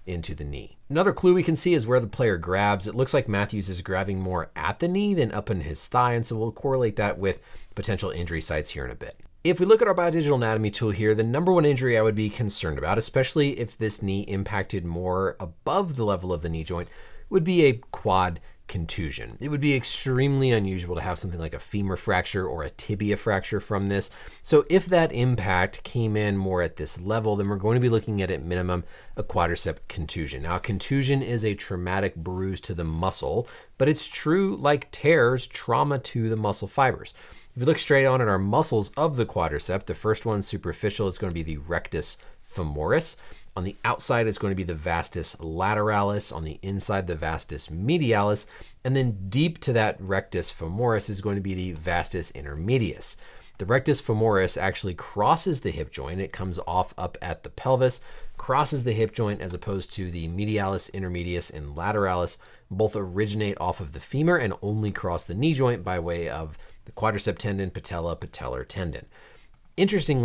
into the knee. Another clue we can see is where the player grabs. It looks like Matthews is grabbing more at the knee than up in his thigh, and so we'll correlate that with potential injury sites here in a bit. If we look at our biodigital anatomy tool here, the number one injury I would be concerned about, especially if this knee impacted more above the level of the knee joint, would be a quad contusion. It would be extremely unusual to have something like a femur fracture or a tibia fracture from this. So if that impact came in more at this level, then we're going to be looking at minimum a quadricep contusion. Now, contusion is a traumatic bruise to the muscle, but it's true like tears, trauma to the muscle fibers. If we look straight on at our muscles of the quadricep, the first one superficial is going to be the rectus femoris. On the outside is going to be the vastus lateralis, on the inside the vastus medialis, and then deep to that rectus femoris is going to be the vastus intermedius. The rectus femoris actually crosses the hip joint. It comes off up at the pelvis, crosses the hip joint, as opposed to the medialis, intermedius, and lateralis. Both originate off of the femur and only cross the knee joint by way of the quadricep tendon, patella, patellar tendon. Interestingly,